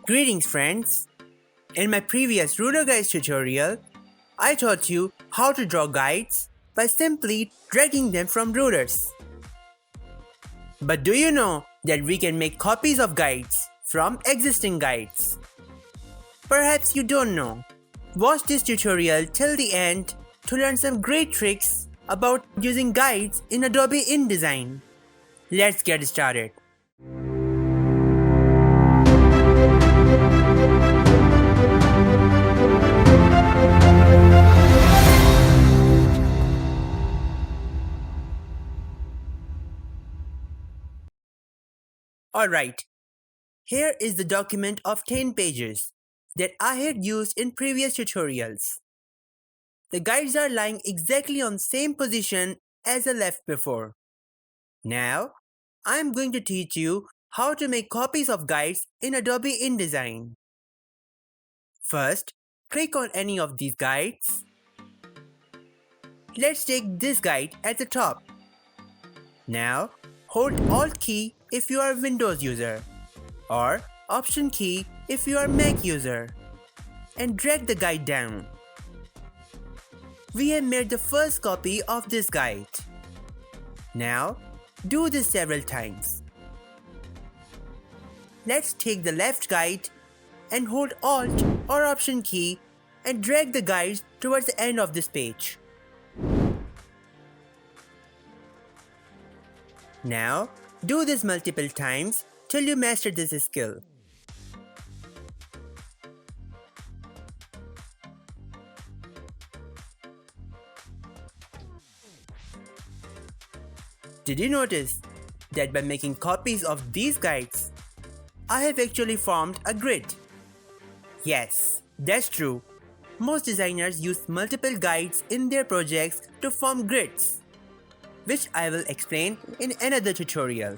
Greetings friends! In my previous ruler guides tutorial, I taught you how to draw guides by simply dragging them from rulers. But do you know that we can make copies of guides from existing guides? Perhaps you don't know. Watch this tutorial till the end to learn some great tricks about using guides in Adobe InDesign. Let's get started. Alright, here is the document of 10 pages that I had used in previous tutorials. The guides are lying exactly on same position as I left before. Now, I am going to teach you how to make copies of guides in Adobe InDesign. First, click on any of these guides. Let's take this guide at the top. Now, hold Alt key if you are a Windows user, or Option key if you are a Mac user, and drag the guide down. We have made the first copy of this guide. Now, do this several times. Let's take the left guide and hold Alt or Option key and drag the guide towards the end of this page. Now, do this multiple times till you master this skill. Did you notice that by making copies of these guides, I have actually formed a grid? Yes, that's true. Most designers use multiple guides in their projects to form grids, which I will explain in another tutorial.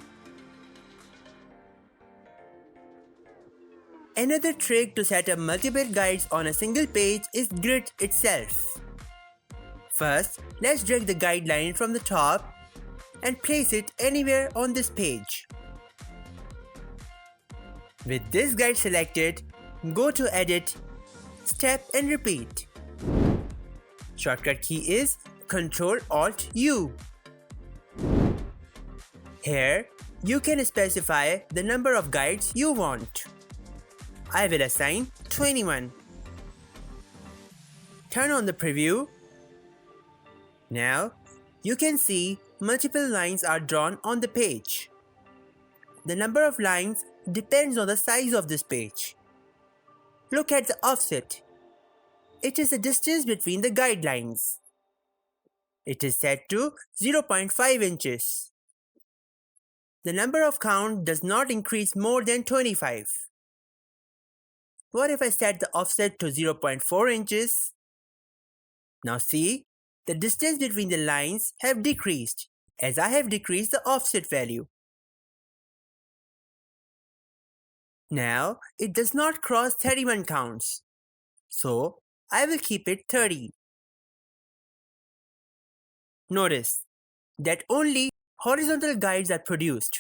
Another trick to set up multiple guides on a single page is grid itself. First, let's drag the guideline from the top and place it anywhere on this page. With this guide selected, go to Edit, Step and Repeat. Shortcut key is Ctrl-Alt-U. Here, you can specify the number of guides you want. I will assign 21. Turn on the preview. Now, you can see multiple lines are drawn on the page. The number of lines depends on the size of this page. Look at the offset. It is the distance between the guidelines. It is set to 0.5 inches. The number of count does not increase more than 25. What if I set the offset to 0.4 inches? Now see, the distance between the lines have decreased as I have decreased the offset value. Now it does not cross 31 counts, so I will keep it 30. Notice that only horizontal guides are produced.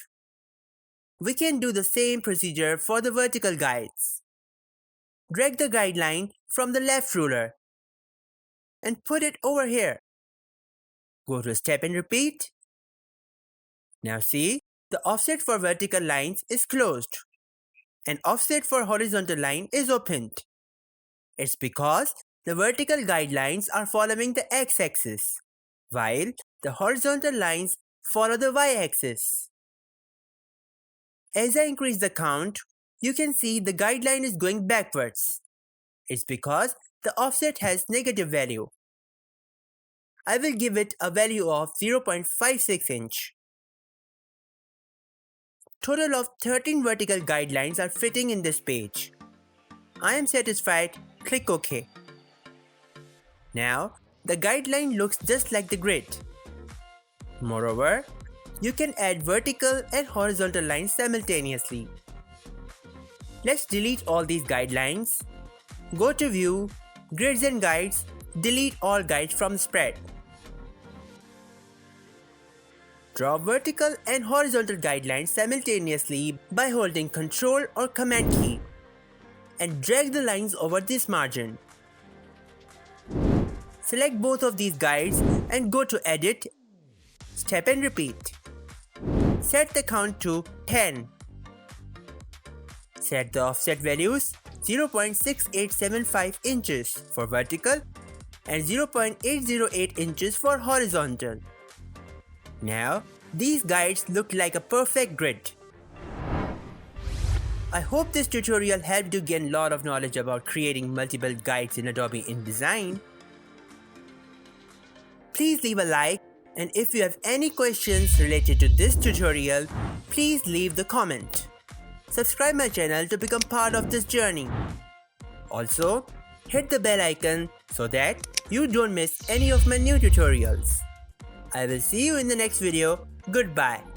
We can do the same procedure for the vertical guides. Drag the guideline from the left ruler and put it over here. Go to Step and Repeat. Now see, the offset for vertical lines is closed and offset for horizontal line is opened. It's because the vertical guidelines are following the x-axis, while the horizontal lines follow the y-axis. As I increase the count, you can see the guideline is going backwards. It's because the offset has negative value. I will give it a value of 0.56 inch. Total of 13 vertical guidelines are fitting in this page. I am satisfied, click OK. Now, the guideline looks just like the grid. Moreover, you can add vertical and horizontal lines simultaneously. Let's delete all these guidelines. Go to View, Grids and Guides, delete all guides from spread. Draw vertical and horizontal guidelines simultaneously by holding Ctrl or Command key and drag the lines over this margin. Select both of these guides and go to Edit, Step and Repeat. Set the count to 10. Set the offset values 0.6875 inches for vertical and 0.808 inches for horizontal. Now, these guides look like a perfect grid. I hope this tutorial helped you gain a lot of knowledge about creating multiple guides in Adobe InDesign. Please leave a like, and if you have any questions related to this tutorial, please leave the comment. Subscribe my channel to become part of this journey. Also, hit the bell icon so that you don't miss any of my new tutorials. I will see you in the next video. Goodbye.